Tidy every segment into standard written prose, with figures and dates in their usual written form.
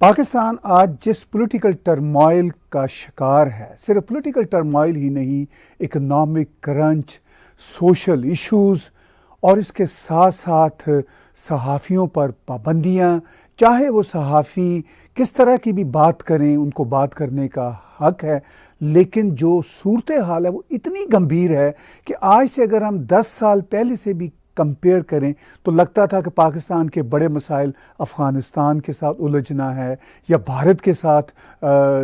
پاکستان آج جس political turmoil کا شکار ہے، صرف پولیٹیکل ٹرموائل ہی نہیں، اکنامک کرنچ، سوشل ایشوز، اور اس کے ساتھ ساتھ صحافیوں پر پابندیاں، چاہے وہ صحافی کس طرح کی بھی بات کریں، ان کو بات کرنے کا حق ہے، لیکن جو صورتحال ہے وہ اتنی گمبھیر ہے کہ آج سے اگر ہم 10 سال پہلے سے بھی کمپیئر کریں تو لگتا تھا کہ پاکستان کے بڑے مسائل افغانستان کے ساتھ الجھنا ہے یا بھارت کے ساتھ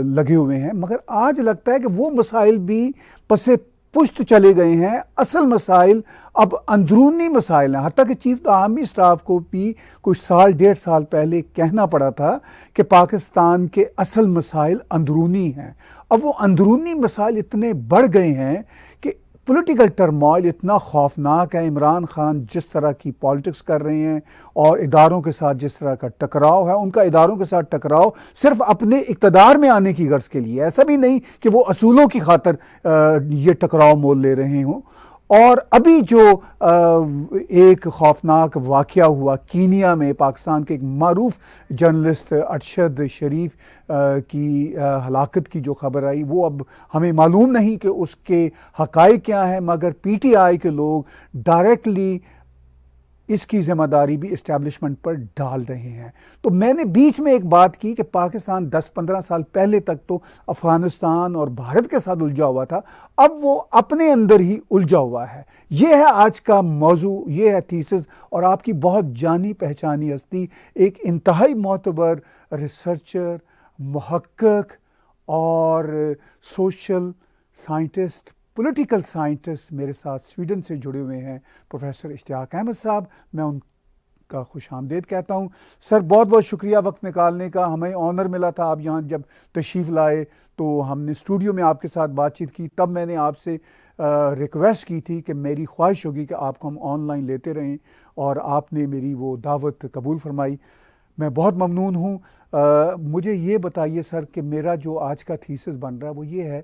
لگے ہوئے ہیں، مگر آج لگتا ہے کہ وہ مسائل بھی پس پشت چلے گئے ہیں۔ اصل مسائل اب اندرونی مسائل ہیں، حتیٰ کہ چیف آرمی سٹاف کو بھی کچھ سال 1.5 سال پہلے کہنا پڑا تھا کہ پاکستان کے اصل مسائل اندرونی ہیں۔ اب وہ اندرونی مسائل اتنے بڑھ گئے ہیں کہ پولیٹیکل ٹرموائل اتنا خوفناک ہے۔ عمران خان جس طرح کی پالیٹکس کر رہے ہیں اور اداروں کے ساتھ جس طرح کا ٹکراؤ ہے، ان کا اداروں کے ساتھ ٹکراؤ صرف اپنے اقتدار میں آنے کی غرض کے لیے، ایسا بھی نہیں کہ وہ اصولوں کی خاطر یہ ٹکراؤ مول لے رہے ہوں۔ اور ابھی جو ایک خوفناک واقعہ ہوا کینیا میں، پاکستان کے ایک معروف جرنلسٹ ارشد شریف کی ہلاکت کی جو خبر آئی، وہ اب ہمیں معلوم نہیں کہ اس کے حقائق کیا ہیں، مگر پی ٹی آئی کے لوگ ڈائریکٹلی اس کی ذمہ داری بھی اسٹیبلشمنٹ پر ڈال رہے ہیں۔ تو میں نے بیچ میں ایک بات کی کہ پاکستان 10-15 سال پہلے تک تو افغانستان اور بھارت کے ساتھ الجھا ہوا تھا، اب وہ اپنے اندر ہی الجھا ہوا ہے۔ یہ ہے آج کا موضوع، یہ ہے تھیسس، اور آپ کی بہت جانی پہچانی ہستی، ایک انتہائی معتبر ریسرچر، محقق اور سوشل سائنٹسٹ، پولیٹیکل سائنٹسٹ میرے ساتھ سویڈن سے جڑے ہوئے ہیں، پروفیسر اشتیاق احمد صاحب۔ میں ان کا خوش آمدید کہتا ہوں۔ سر بہت بہت شکریہ وقت نکالنے کا، ہمیں آنر ملا تھا آپ یہاں جب تشریف لائے تو ہم نے اسٹوڈیو میں آپ کے ساتھ بات چیت کی، تب میں نے آپ سے ریکویسٹ کی تھی کہ میری خواہش ہوگی کہ آپ کو ہم آن لائن لیتے رہیں، اور آپ نے میری وہ دعوت قبول فرمائی۔ میں بہت ممنون ہوں۔ مجھے یہ بتائیے سر کہ میرا جو آج کا تھیسس بن رہا ہے وہ یہ ہے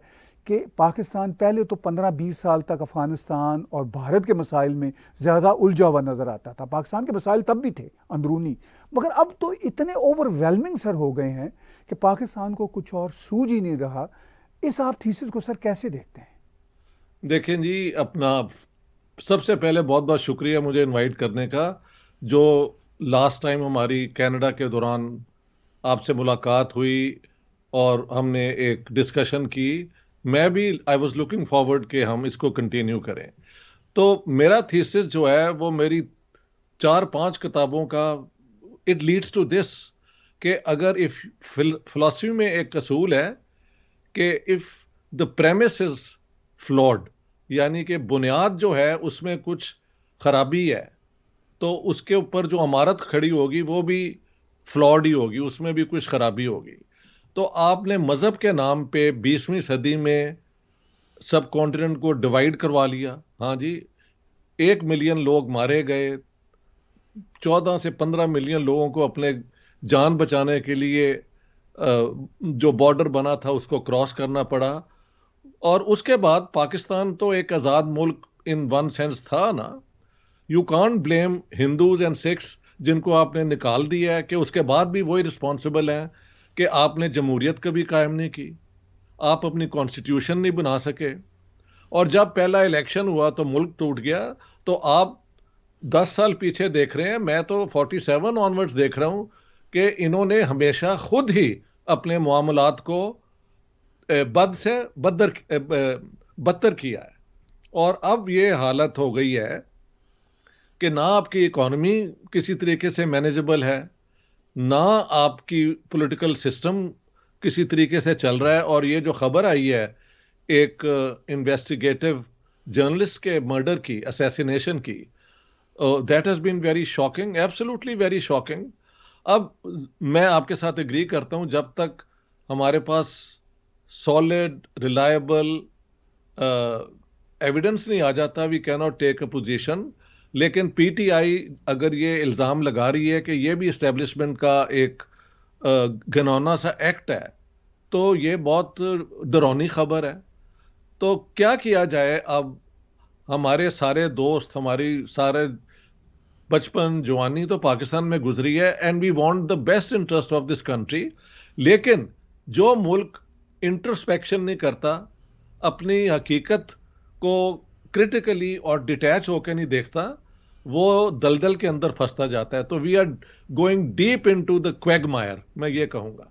کہ پاکستان پہلے تو 15-20 سال تک افغانستان اور بھارت کے مسائل میں زیادہ الجھا ہوا نظر آتا تھا۔ پاکستان کے مسائل تب بھی تھے اندرونی، مگر اب تو اتنے اوور ویلمنگ سر ہو گئے ہیں کہ پاکستان کو کچھ اور سوج ہی نہیں رہا۔ اس آپ تھیسس کو سر کیسے دیکھتے ہیں؟ دیکھیں جی، اپنا سب سے پہلے بہت بہت شکریہ مجھے انوائٹ کرنے کا۔ جو لاسٹ ٹائم ہماری کینیڈا کے دوران آپ سے ملاقات ہوئی اور ہم نے ایک ڈسکشن کی، میں بھی آئی واز لوکنگ فارورڈ کہ ہم اس کو کنٹینیو کریں۔ تو میرا تھیسس جو ہے وہ میری 4-5 کتابوں کا اٹ لیڈس ٹو دس، کہ اگر فلسفی میں ایک اصول ہے کہ if the premises is flawed, یعنی کہ بنیاد جو ہے اس میں کچھ خرابی ہے، تو اس کے اوپر جو عمارت کھڑی ہوگی وہ بھی فلاڈ ہی ہوگی، اس میں بھی کچھ خرابی ہوگی۔ تو آپ نے مذہب کے نام پہ 20ویں صدی میں سب کانٹیننٹ کو ڈیوائیڈ کروا لیا۔ ہاں جی، 1 ملین لوگ مارے گئے، 14 سے 15 ملین لوگوں کو اپنے جان بچانے کے لیے جو بارڈر بنا تھا اس کو کراس کرنا پڑا۔ اور اس کے بعد پاکستان تو ایک آزاد ملک ان ون سینس تھا نا۔ You can't blame Hindus and Sikhs جن کو آپ نے نکال دیا ہے، کہ اس کے بعد بھی وہی رسپانسبل ہیں کہ آپ نے جمہوریت کبھی قائم نہیں کی، آپ اپنی کانسٹیٹیوشن نہیں بنا سکے، اور جب پہلا الیکشن ہوا تو ملک ٹوٹ گیا۔ تو آپ 10 سال پیچھے دیکھ رہے ہیں، میں تو 47 آنورڈز دیکھ رہا ہوں کہ انہوں نے ہمیشہ خود ہی اپنے معاملات کو بد سے بدتر کیا ہے، اور اب یہ حالت ہو گئی ہے کہ نہ آپ کی اکانومی کسی طریقے سے مینیجبل ہے، نہ آپ کی پولیٹیکل سسٹم کسی طریقے سے چل رہا ہے۔ اور یہ جو خبر آئی ہے ایک انویسٹیگیٹو جرنلسٹ کے مرڈر کی، اسیسینیشن کی، that has been very shocking, absolutely very shocking. اب میں آپ کے ساتھ اگری کرتا ہوں، جب تک ہمارے پاس سالڈ ریلائبل ایویڈنس نہیں آ جاتا وی کی ناٹ ٹیک اے پوزیشن۔ لیکن پی ٹی آئی اگر یہ الزام لگا رہی ہے کہ یہ بھی اسٹیبلشمنٹ کا ایک گھناؤنا سا ایکٹ ہے، تو یہ بہت ڈراؤنی خبر ہے۔ تو کیا کیا جائے؟ اب ہمارے سارے دوست، ہماری سارے بچپن جوانی تو پاکستان میں گزری ہے and we want the best interest of this country. لیکن جو ملک انٹرسپیکشن نہیں کرتا, اپنی حقیقت کو کرٹیکلی اور ڈیٹیچ ہو کے نہیں دیکھتا, وہ دلدل کے اندر پھنستا جاتا ہے. تو we are going deep into the quagmire, میں یہ کہوں گا.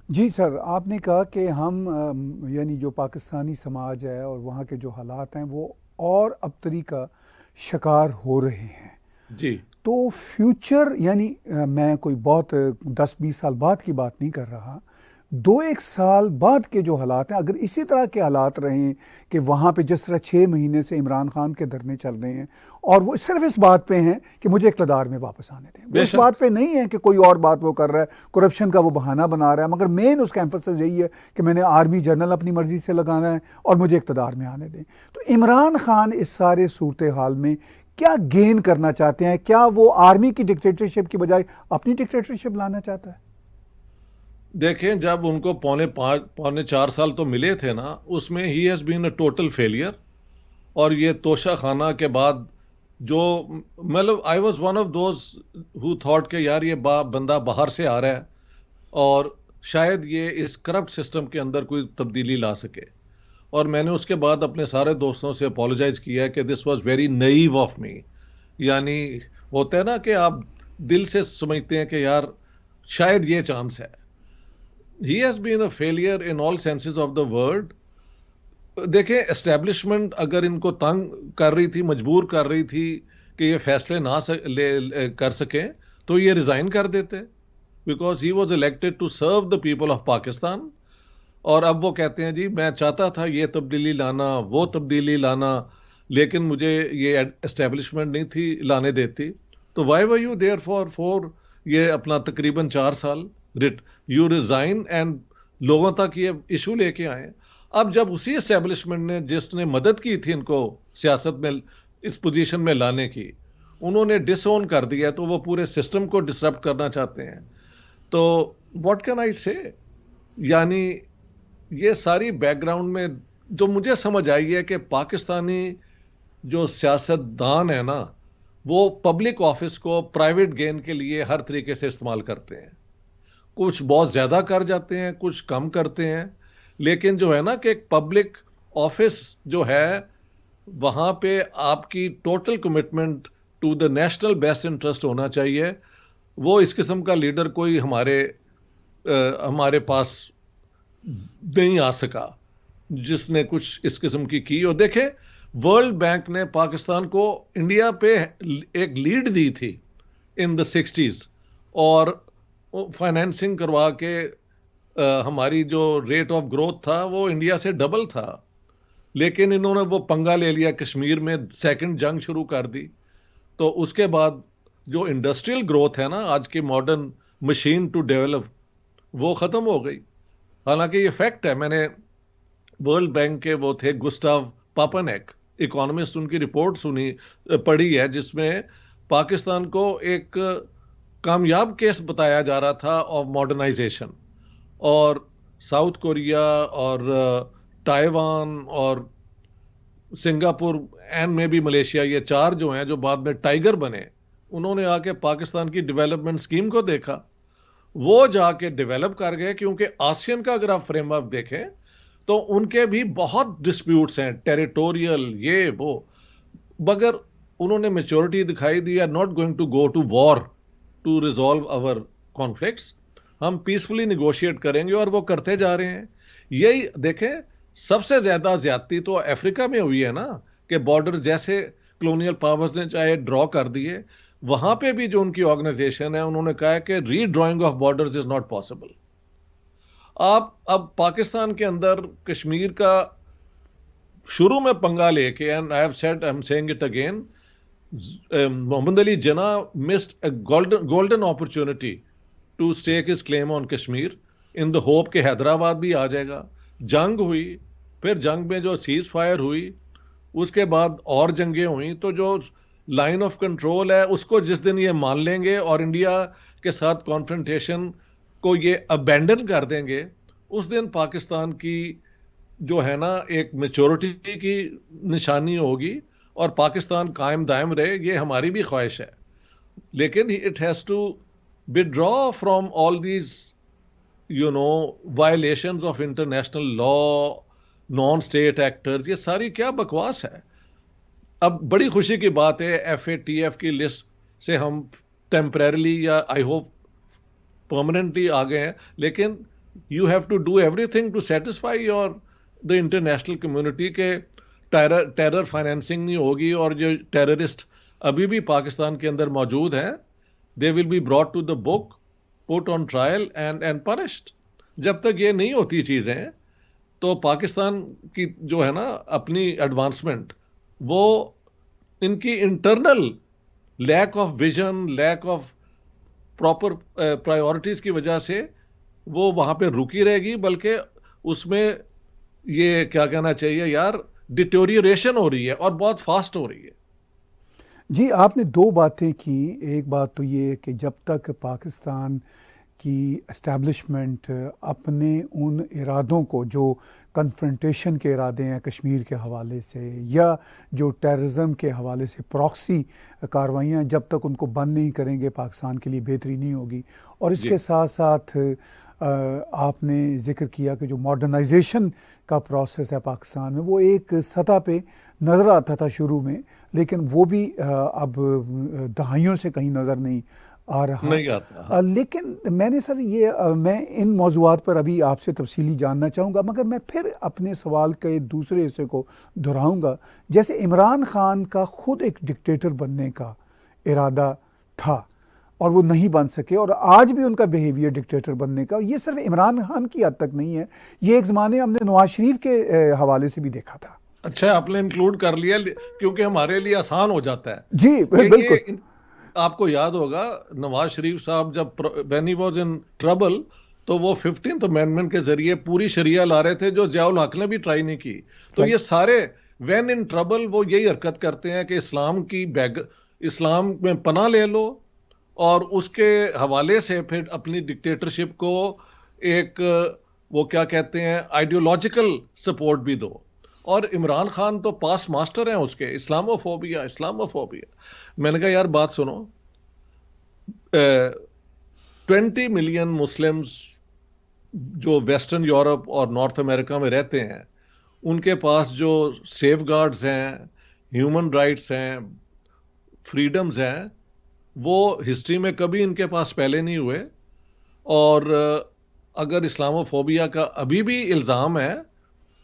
جی سر، آپ نے کہا کہ ہم یعنی جو پاکستانی سماج ہے اور وہاں کے جو حالات ہیں وہ اور ابتری کا شکار ہو رہے ہیں. جی تو فیوچر یعنی میں کوئی بہت 10-20 سال بعد کی بات نہیں کر رہا، 2-1 سال بعد کے جو حالات ہیں، اگر اسی طرح کے حالات رہیں کہ وہاں پہ جس طرح 6 مہینے سے عمران خان کے دھرنے چل رہے ہیں اور وہ صرف اس بات پہ ہیں کہ مجھے اقتدار میں واپس آنے دیں، وہ اس بات پہ نہیں ہے کہ کوئی اور بات وہ کر رہا ہے، کرپشن کا وہ بہانہ بنا رہا ہے، مگر مین اس کا ایمفسس یہی ہے کہ میں نے آرمی جنرل اپنی مرضی سے لگانا ہے اور مجھے اقتدار میں آنے دیں. تو عمران خان اس سارے صورتحال میں کیا گین کرنا چاہتے ہیں؟ کیا وہ آرمی کی ڈکٹیٹرشپ کی بجائے اپنی ڈکٹیٹرشپ لانا چاہتا ہے؟ دیکھیں, جب ان کو 4 سال تو ملے تھے نا, اس میں he has been a total failure. اور یہ توشہ خانہ کے بعد جو مطلب I was one of those who thought کہ یار یہ بندہ باہر سے آ رہا ہے اور شاید یہ اس کرپٹ سسٹم کے اندر کوئی تبدیلی لا سکے. اور میں نے اس کے بعد اپنے سارے دوستوں سے اپولوجائز کیا کہ this was very naive of me. یعنی ہوتا ہے نا کہ آپ دل سے سمجھتے ہیں کہ یار شاید یہ چانس ہے. He has been a failure in all senses of the word. دیکھیں, اسٹیبلشمنٹ اگر ان کو تنگ کر رہی تھی, مجبور کر رہی تھی کہ یہ فیصلے نہ کر سکیں, تو یہ ریزائن کر دیتے, because he was elected to serve the people of Pakistan. اور اب وہ کہتے ہیں جی میں چاہتا تھا یہ تبدیلی لانا, وہ تبدیلی لانا, لیکن مجھے یہ اسٹیبلشمنٹ نہیں تھی لانے دیتی. تو why were you there for یہ اپنا تقریباً 4 سال یو ریزائن اینڈ لوگوں تک یہ ایشو لے کے آئے. اب جب اسی اسٹیبلشمنٹ نے جس نے مدد کی تھی ان کو سیاست میں اس پوزیشن میں لانے کی, انہوں نے ڈس اون کر دیا, تو وہ پورے سسٹم کو ڈسرپٹ کرنا چاہتے ہیں. تو واٹ کین آئی سے, یعنی یہ ساری بیک گراؤنڈ میں جو مجھے سمجھ آئی ہے کہ پاکستانی جو سیاست دان ہے نا, وہ پبلک آفس کو پرائیویٹ گین کے لیے ہر طریقے سے استعمال کرتے ہیں. کچھ بہت زیادہ کر جاتے ہیں, کچھ کم کرتے ہیں, لیکن جو ہے نا کہ ایک پبلک آفس جو ہے وہاں پہ آپ کی total commitment to the national best interest ہونا چاہیے. وہ اس قسم کا لیڈر کوئی ہمارے پاس نہیں آ سکا جس نے کچھ اس قسم کی. اور دیکھیں, ورلڈ بینک نے پاکستان کو انڈیا پہ ایک لیڈ دی تھی ان دا 60s, اور فائنینسنگ کروا کے ہماری جو ریٹ آف گروتھ تھا وہ انڈیا سے ڈبل تھا. لیکن انہوں نے وہ پنگا لے لیا, کشمیر میں سیکنڈ جنگ شروع کر دی. تو اس کے بعد جو انڈسٹریل گروتھ ہے نا, آج کی ماڈرن مشین ٹو ڈیولپ, وہ ختم ہو گئی. حالانکہ یہ فیکٹ ہے, میں نے ورلڈ بینک کے وہ تھے گسٹاو پاپنیک, اکانومسٹ, ان کی رپورٹ پڑھی ہے جس میں پاکستان کو ایک کامیاب کیس بتایا جا رہا تھا آف ماڈرنائزیشن. اور ساؤتھ کوریا اور تائیوان اور سنگاپور اینڈ میں بھی ملیشیا, یہ 4 جو ہیں جو بعد میں ٹائیگر بنے, انہوں نے آ کے پاکستان کی ڈیولپمنٹ سکیم کو دیکھا, وہ جا کے ڈیولپ کر گئے. کیونکہ آسین کا اگر آپ فریم ورک دیکھیں تو ان کے بھی بہت ڈسپیوٹس ہیں, ٹیریٹوریل, یہ وہ, مگر انہوں نے میچورٹی دکھائی دی, are not going to go to war to resolve our conflicts, ہم پیسفلی نیگوشیٹ کریں گے, اور وہ کرتے جا رہے ہیں. یہی دیکھیں, سب سے زیادہ زیادتی تو افریقہ میں ہوئی ہے نا, کہ بارڈر جیسے کلونیل پاورز نے چاہے ڈرا کر دیے, وہاں پہ بھی جو ان کی آرگنائزیشن ہے انہوں نے کہا ہے کہ redrawing of borders is not possible. آپ اب پاکستان کے اندر کشمیر کا شروع میں پنگا لے کے, and I have said, I am seeing it again, Muhammad Ali Jinnah missed a golden opportunity to stake his claim on Kashmir in the hope کہ حیدرآباد بھی آ جائے گا. جنگ ہوئی, پھر جنگ میں جو سیز فائر ہوئی, اس کے بعد اور جنگیں ہوئیں, تو جو لائن آف کنٹرول ہے اس کو جس دن یہ مان لیں گے اور انڈیا کے ساتھ کانفرنٹیشن کو یہ ابینڈن کر دیں گے, اس دن پاکستان کی جو ہے نا ایک میچورٹی کی نشانی ہوگی, اور پاکستان قائم دائم رہے، یہ ہماری بھی خواہش ہے، لیکن it has to withdraw from all these violations of international law, non state actors, یہ ساری کیا بکواس ہے. اب بڑی خوشی کی بات ہے FATF کی لسٹ سے ہم ٹیمپریرلی یا آئی ہوپ پرماننٹلی آ گئے ہیں، لیکن you have to do everything to satisfy your the international community کہ ٹیرر فائنینسنگ نہیں ہوگی، اور جو ٹیررسٹ ابھی بھی پاکستان کے اندر موجود ہیں they will be brought to the book, put on trial and punished. جب تک یہ نہیں ہوتی چیزیں تو پاکستان کی جو ہے نا اپنی ایڈوانسمنٹ، وہ ان کی internal lack of vision, lack of proper priorities کی وجہ سے وہ وہاں پہ رکی رہے گی، بلکہ اس میں یہ کیا کہنا چاہیے یار، ڈیٹیوریشن ہو رہی ہے اور بہت فاسٹ ہو رہی ہے. جی آپ نے دو باتیں کی. ایک بات تو یہ کہ جب تک پاکستان کی اسٹیبلشمنٹ اپنے ان ارادوں کو، جو کنفرنٹیشن کے ارادے ہیں کشمیر کے حوالے سے یا جو ٹیررزم کے حوالے سے پراکسی کاروائیاں، جب تک ان کو بند نہیں کریں گے پاکستان کے لیے بہتری نہیں ہوگی. اور اس کے ساتھ ساتھ آپ نے ذکر کیا کہ جو ماڈرنائزیشن کا پروسیس ہے پاکستان میں، وہ ایک سطح پہ نظر آتا تھا شروع میں، لیکن وہ بھی اب دہائیوں سے کہیں نظر نہیں آ رہا. نہیں آتا. لیکن میں نے سر میں ان موضوعات پر ابھی آپ سے تفصیلی جاننا چاہوں گا، مگر میں پھر اپنے سوال کے دوسرے حصے کو دہراؤں گا. جیسے عمران خان کا خود ایک ڈکٹیٹر بننے کا ارادہ تھا اور وہ نہیں بن سکے، اور آج بھی ان کا بیہیویئر ڈکٹیٹر بننے کا. یہ صرف عمران خان کی حد تک نہیں ہے، یہ ایک زمانے ہم نے نواز شریف کے حوالے سے بھی دیکھا تھا. اچھا آپ نے انکلوڈ کر لیا کیونکہ ہمارے لیے آسان ہو جاتا ہے. جی بالکل. آپ کو یاد ہوگا نواز شریف صاحب جب when he was in trouble تو وہ 15th امینڈمنٹ کے ذریعے پوری شریعہ لا رہے تھے، جو ضیاء الحق نے بھی ٹرائی نہیں کی. تو یہ سارے when in trouble وہ یہی حرکت کرتے ہیں کہ اسلام میں پناہ لے لو اور اس کے حوالے سے پھر اپنی ڈکٹیٹرشپ کو ایک وہ کیا کہتے ہیں آئیڈیولوجیکل سپورٹ بھی دو. اور عمران خان تو پاس ماسٹر ہیں اس کے، اسلاموفوبیا. میں نے کہا یار بات سنو، 20 ملین مسلمز جو ویسٹرن یورپ اور نارتھ امریکہ میں رہتے ہیں، ان کے پاس جو سیف گارڈز ہیں، ہیومن رائٹس ہیں، فریڈمز ہیں، وہ ہسٹری میں کبھی ان کے پاس پہلے نہیں ہوئے. اور اگر اسلاموفوبیا کا ابھی بھی الزام ہے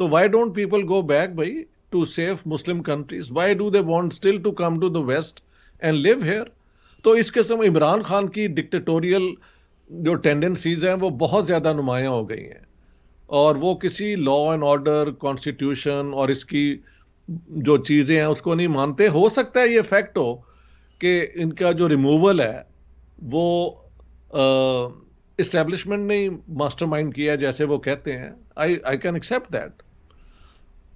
تو why don't people go back bhai to safe Muslim countries? Why do they want still to come to the West and live here? تو اس قسم عمران خان کی ڈکٹیٹوریل جو ٹینڈنسیز ہیں وہ بہت زیادہ نمایاں ہو گئی ہیں، اور وہ کسی لا اینڈ آرڈر، کانسٹیٹیوشن اور اس کی جو چیزیں ہیں اس کو نہیں مانتے. ہو سکتا ہے یہ فیکٹ ہو کہ ان کا جو ریموول ہے وہ اسٹیبلشمنٹ نے ماسٹر مائنڈ کیا جیسے وہ کہتے ہیں. I can accept that.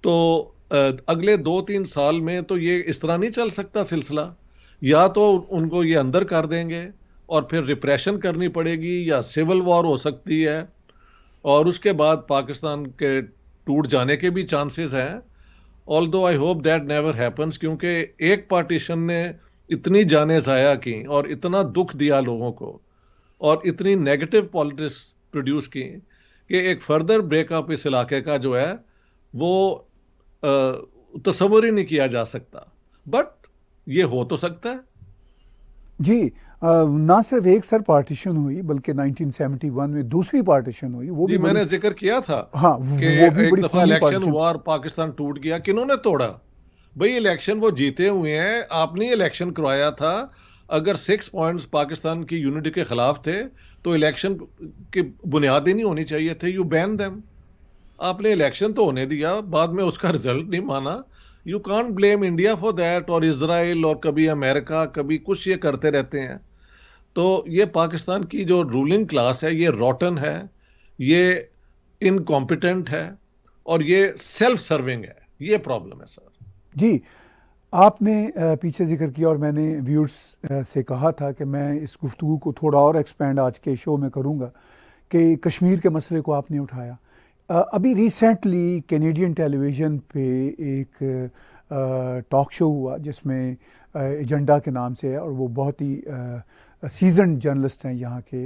تو اگلے 2-3 سال میں تو یہ اس طرح نہیں چل سکتا سلسلہ. یا تو ان کو یہ اندر کر دیں گے اور پھر ریپریشن کرنی پڑے گی، یا سول وار ہو سکتی ہے، اور اس کے بعد پاکستان کے ٹوٹ جانے کے بھی چانسز ہیں. although I hope that never happens، کیونکہ ایک پارٹیشن نے اتنی جانیں ضائع کی اور اتنا دکھ دیا لوگوں کو اور اتنی نیگیٹو پالیٹکس پروڈیوس کی کہ ایک فردر بریک اپ اس علاقے کا جو ہے وہ تصور ہی نہیں کیا جا سکتا. بٹ یہ ہو تو سکتا ہے. جی نہ صرف ایک سر پارٹیشن ہوئی بلکہ 1971 میں دوسری پارٹیشن ہوئی. وہ بھی میں نے ذکر کیا تھا ہاں کہ ایک دفعہ الیکشن ہوا اور پاکستان ٹوٹ گیا. کنہوں نے توڑا بھئی؟ الیکشن وہ جیتے ہوئے ہیں، آپ نے الیکشن کروایا تھا. اگر 6 پوائنٹس پاکستان کی یونٹی کے خلاف تھے تو الیکشن کی بنیاد ہی نہیں ہونی چاہیے تھے. You been them. آپ نے الیکشن تو ہونے دیا، بعد میں اس کا رزلٹ نہیں مانا. You can't blame India for that, اور اسرائیل، اور کبھی امریکہ، کبھی کچھ یہ کرتے رہتے ہیں. تو یہ پاکستان کی جو رولنگ کلاس ہے یہ روٹن ہے، یہ انکمپیٹنٹ ہے، اور یہ سیلف سرونگ ہے. یہ پرابلم ہے سر. جی آپ نے پیچھے ذکر کیا اور میں نے ویورز سے کہا تھا کہ میں اس گفتگو کو تھوڑا اور ایکسپینڈ آج کے شو میں کروں گا کہ کشمیر کے مسئلے کو آپ نے اٹھایا. ابھی ریسنٹلی کینیڈین ٹیلی ویژن پہ ایک ٹاک شو ہوا جس میں ایجنڈا کے نام سے ہے، اور وہ بہت ہی سیزنڈ جرنلسٹ ہیں یہاں کے،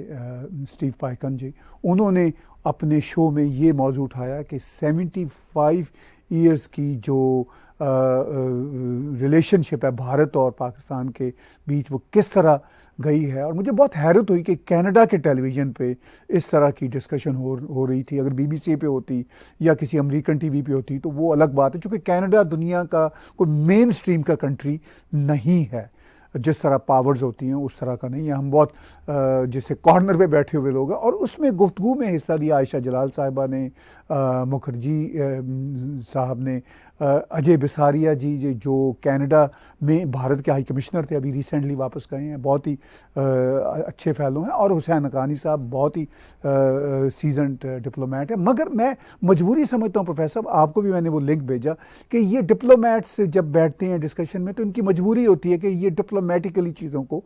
اسٹیو پائکن جی. انہوں نے اپنے شو میں یہ موضوع اٹھایا کہ 75 ایئرس کی جو ریلیشن شپ ہے بھارت اور پاکستان کے بیچ، وہ کس طرح گئی ہے. اور مجھے بہت حیرت ہوئی کہ کینیڈا کے ٹیلی ویژن پہ اس طرح کی ڈسکشن ہو رہی تھی. اگر بی بی سی پہ ہوتی یا کسی امریکن ٹی وی پہ ہوتی تو وہ الگ بات ہے، چونکہ کینیڈا دنیا کا کوئی مین اسٹریم کا کنٹری نہیں ہے. جس طرح پاورز ہوتی ہیں اس طرح کا نہیں ہے. ہم بہت جیسے کارنر پہ بیٹھے ہوئے لوگ ہیں. اور اس میں گفتگو میں حصہ لیا عائشہ جلال صاحبہ نے، مکھرجی صاحب نے، اجے بساریا جی جو کینیڈا میں بھارت کے ہائی کمشنر تھے، ابھی ریسنٹلی واپس گئے ہیں، بہت ہی اچھے فیلو ہیں، اور حسین حقانی صاحب بہت ہی سیزنڈ ڈپلومیٹ ہے. مگر میں مجبوری سمجھتا ہوں پروفیسر صاحب، آپ کو بھی میں نے وہ لنک بھیجا کہ یہ ڈپلومیٹس جب بیٹھتے ہیں ڈسکشن میں تو ان کی مجبوری ہوتی ہے کہ یہ ڈپلومیٹیکلی چیزوں کو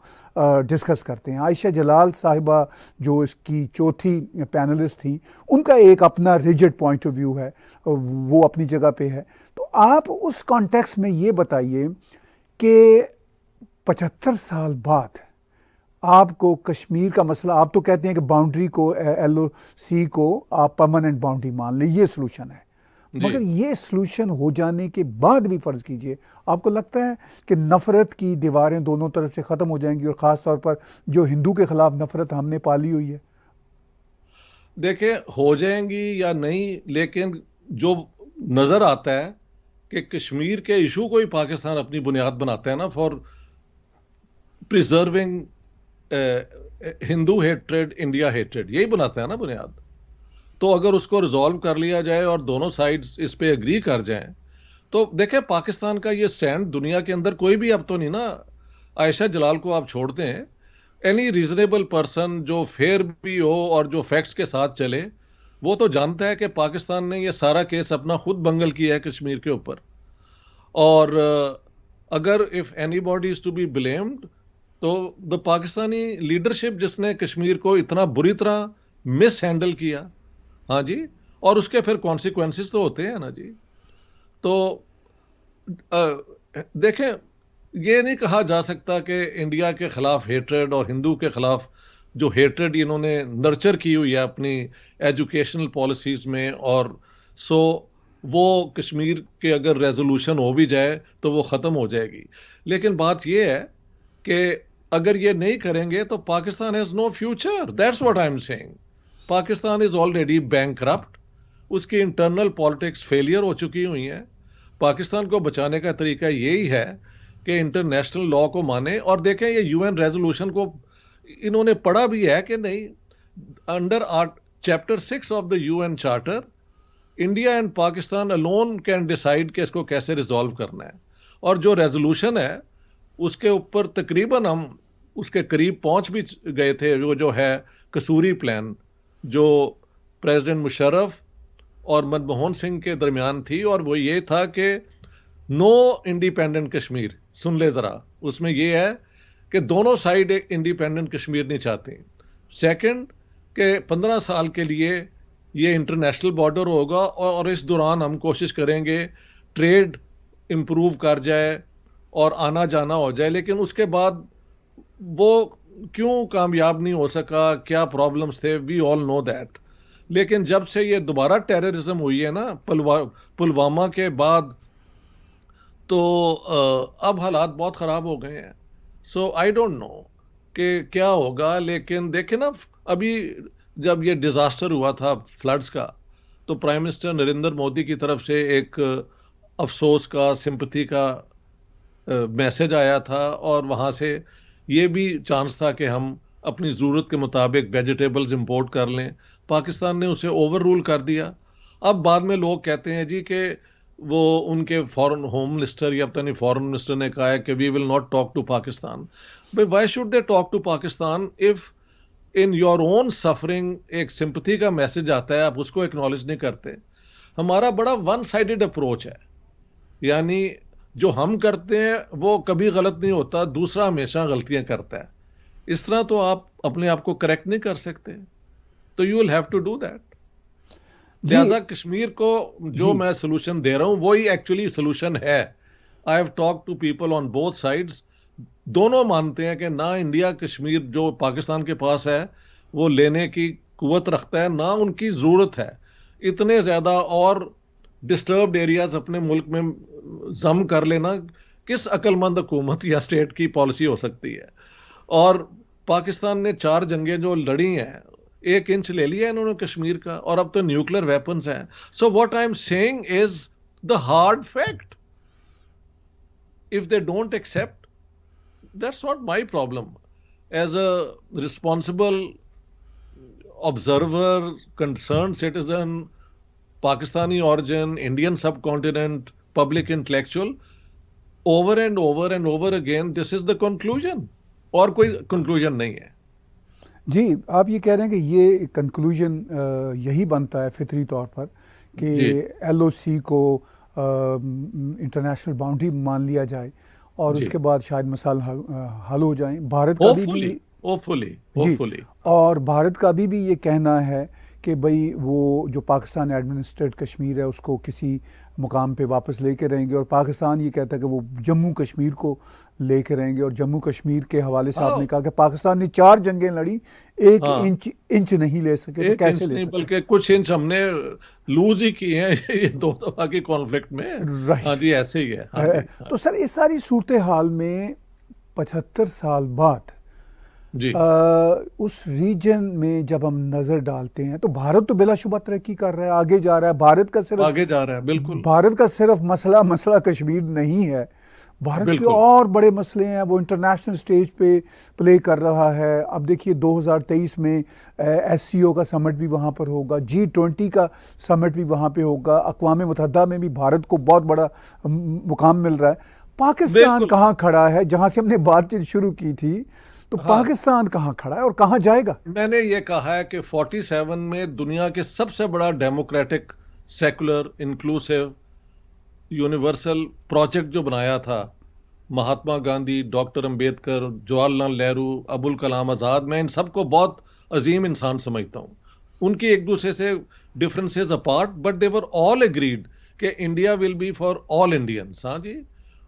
ڈسکس کرتے ہیں. عائشہ جلال صاحبہ جو اس کی چوتھی پینلسٹ تھیں، ان کا ایک اپنا ریجڈ پوائنٹ آف ویو ہے، وہ اپنی جگہ پہ ہے. تو آپ اس کانٹیکس میں یہ بتائیے کہ 75 سال بعد آپ کو کشمیر کا مسئلہ، آپ تو کہتے ہیں کہ باؤنڈری کو، ایل او سی کو آپ پرماننٹ باؤنڈری مان لیں، یہ سلوشن ہے. مگر یہ سلوشن ہو جانے کے بعد بھی فرض کیجئے، آپ کو لگتا ہے کہ نفرت کی دیواریں دونوں طرف سے ختم ہو جائیں گی، اور خاص طور پر جو ہندو کے خلاف نفرت ہم نے پالی ہوئی ہے؟ دیکھیں ہو جائیں گی یا نہیں، لیکن جو نظر آتا ہے کہ کشمیر کے ایشو کو ہی پاکستان اپنی بنیاد بناتا ہے نا، for preserving Hindu hatred India hatred, یہی بناتا ہے نا بنیاد. تو اگر اس کو ریزالو کر لیا جائے اور دونوں سائڈز اس پہ اگری کر جائیں، تو دیکھیں پاکستان کا یہ سٹینڈ دنیا کے اندر کوئی بھی اب تو نہیں نا، عائشہ جلال کو آپ چھوڑتے ہیں، اینی ریزنیبل پرسن جو فیئر بھی ہو اور جو فیکٹس کے ساتھ چلے، وہ تو جانتا ہے کہ پاکستان نے یہ سارا کیس اپنا خود بنگل کیا ہے کشمیر کے اوپر. اور اگر if anybody is to be blamed, تو دا پاکستانی لیڈرشپ جس نے کشمیر کو اتنا بری طرح مس ہینڈل کیا، ہاں جی، اور اس کے پھر کانسیکوینسز تو ہوتے ہیں نا جی. تو دیکھیں یہ نہیں کہا جا سکتا کہ انڈیا کے خلاف ہیٹریڈ اور ہندو کے خلاف جو ہیٹریڈ انہوں نے نرچر کی ہوئی ہے اپنی ایجوکیشنل پالیسیز میں، اور سو وہ کشمیر کے اگر ریزولوشن ہو بھی جائے تو وہ ختم ہو جائے گی. لیکن بات یہ ہے کہ اگر یہ نہیں کریں گے تو Pakistan has no future. That's what I am seeing. Pakistan is already bankrupt, اس کی انٹرنل پالیٹکس فیلئر ہو چکی ہوئی ہیں. پاکستان کو بچانے کا طریقہ یہی ہے کہ انٹرنیشنل لا کو مانے. اور دیکھیں یہ یو این ریزولوشن کو انہوں نے پڑھا بھی ہے کہ نہیں. Under chapter 6 of the U N charter, India and Pakistan alone can decide کہ اس کو کیسے ریزالو کرنا ہے. اور جو ریزولوشن ہے اس کے اوپر تقریباً ہم اس کے قریب پہنچ بھی گئے تھے، جو ہے کسوری پلان، جو پریزیڈنٹ مشرف اور منموہن سنگھ کے درمیان تھی. اور وہ یہ تھا کہ نو انڈیپینڈنٹ کشمیر. سن لے ذرا، اس میں یہ ہے کہ دونوں سائڈ ایک انڈیپینڈنٹ کشمیر نہیں چاہتے. سیکنڈ کہ 15 سال کے لیے یہ انٹرنیشنل بارڈر ہوگا، اور اس دوران ہم کوشش کریں گے ٹریڈ امپروو کر جائے اور آنا جانا ہو جائے. لیکن اس کے بعد وہ کیوں کامیاب نہیں ہو سکا، کیا پرابلمز تھے، وی آل نو دیٹ. لیکن جب سے یہ دوبارہ ٹیررزم ہوئی ہے نا پلوامہ کے بعد، تو اب حالات بہت خراب ہو گئے ہیں. سو آئی ڈونٹ نو کہ کیا ہوگا. لیکن دیکھیں نا، ابھی جب یہ ڈیزاسٹر ہوا تھا فلڈز کا، تو پرائم منسٹر نریندر مودی کی طرف سے ایک افسوس کا، سمپتھی کا میسج آیا تھا، اور وہاں سے یہ بھی چانس تھا کہ ہم اپنی ضرورت کے مطابق ویجیٹیبلز امپورٹ کر لیں. پاکستان نے اسے اوور رول کر دیا. اب بعد میں لوگ کہتے ہیں جی کہ وہ ان کے فارن ہوم منسٹر یا پتہ نہیں فارن منسٹر نے کہا ہے کہ we will not talk to Pakistan. بھائی why should they talk to Pakistan if in your own suffering ایک سمپتھی کا میسج آتا ہے، آپ اس کو اکنالج نہیں کرتے. ہمارا بڑا ون سائیڈڈ اپروچ ہے، یعنی جو ہم کرتے ہیں وہ کبھی غلط نہیں ہوتا، دوسرا ہمیشہ غلطیاں کرتا ہے. اس طرح تو آپ اپنے آپ کو کریکٹ نہیں کر سکتے. تو you will have to do that. جی لہذا کشمیر کو جو جی میں سولوشن دے رہا ہوں وہی ایکچولی سولوشن ہے. I have talk to people on both sides. دونوں مانتے ہیں کہ نہ انڈیا کشمیر جو پاکستان کے پاس ہے وہ لینے کی قوت رکھتا ہے، نہ ان کی ضرورت ہے. اتنے زیادہ اور ڈسٹربڈ ایریاز اپنے ملک میں ضم کر لینا کس عقل مند حکومت یا اسٹیٹ کی پالیسی ہو سکتی ہے؟ اور پاکستان نے 4 جنگیں جو لڑی ہیں، 1 انچ لے لیا انہوں نے کشمیر کا، اور اب تو نیوکلیر ویپنز ہیں. So what I am seeing is the hard fact. If they don't accept, that's not my problem. As a responsible observer, concerned citizen, Pakistani origin, Indian subcontinent, public intellectual, over and over and over again, this is the conclusion. اور کوئی conclusion نہیں ہے. جی آپ یہ کہہ رہے ہیں کہ یہ کنکلوژن یہی بنتا ہے فطری طور پر کہ جی ایل او سی کو انٹرنیشنل باؤنڈری مان لیا جائے اور اس جی کے بعد شاید مسائل حل ہو جائیں. بھارت کا بھی جی اور بھارت کا بھی یہ کہنا ہے کہ بھئی وہ جو پاکستان ایڈمنسٹریٹ کشمیر ہے اس کو کسی مقام پہ واپس لے کے رہیں گے، اور پاکستان یہ کہتا ہے کہ وہ جموں کشمیر کو لے کے رہیں گے. اور جموں کشمیر کے حوالے سے آپ نے کہا کہ پاکستان نے 4 جنگیں لڑی، 1 انچ نہیں لے سکے، تو کیسے لے سکے؟ بلکہ کچھ انچ ہم نے لوز ہی کی ہیں یہ 2 دفعہ کی کانفلکٹ میں. ہاں جی ایسے ہی ہے. تو سر اس ساری صورتحال میں 75 سال بعد جی اس ریجن میں جب ہم نظر ڈالتے ہیں تو بھارت تو بلا شبہ ترقی کر رہا ہے، آگے جا رہا ہے. بھارت کا صرف آگے جا رہا ہے، بالکل بھارت کا صرف مسئلہ کشمیر نہیں ہے. بھارت کے اور بڑے مسئلے ہیں، وہ انٹرنیشنل سٹیج پہ پلے کر رہا ہے. اب دیکھیے 2023 میں ایس سی او کا سمٹ بھی وہاں پر ہوگا، G20 کا سمٹ بھی وہاں پہ ہوگا. اقوام متحدہ میں بھی بھارت کو بہت بڑا مقام مل رہا ہے. پاکستان کہاں کھڑا ہے؟ جہاں سے ہم نے بات چیت شروع کی تھی، تو پاکستان کہاں کھڑا ہے اور کہاں جائے گا؟ میں نے یہ کہا ہے کہ 47 میں دنیا کے سب سے بڑا democratic, secular, inclusive, universal project جو بنایا تھا مہاتما گاندھی، ڈاکٹر امبیڈکر، جواہر لال نہرو، ابوالکلام آزاد، میں ان سب کو بہت عظیم انسان سمجھتا ہوں. ان کی ایک دوسرے سے differences apart, but they were all agreed کہ India will be for all Indians. ہاں جی،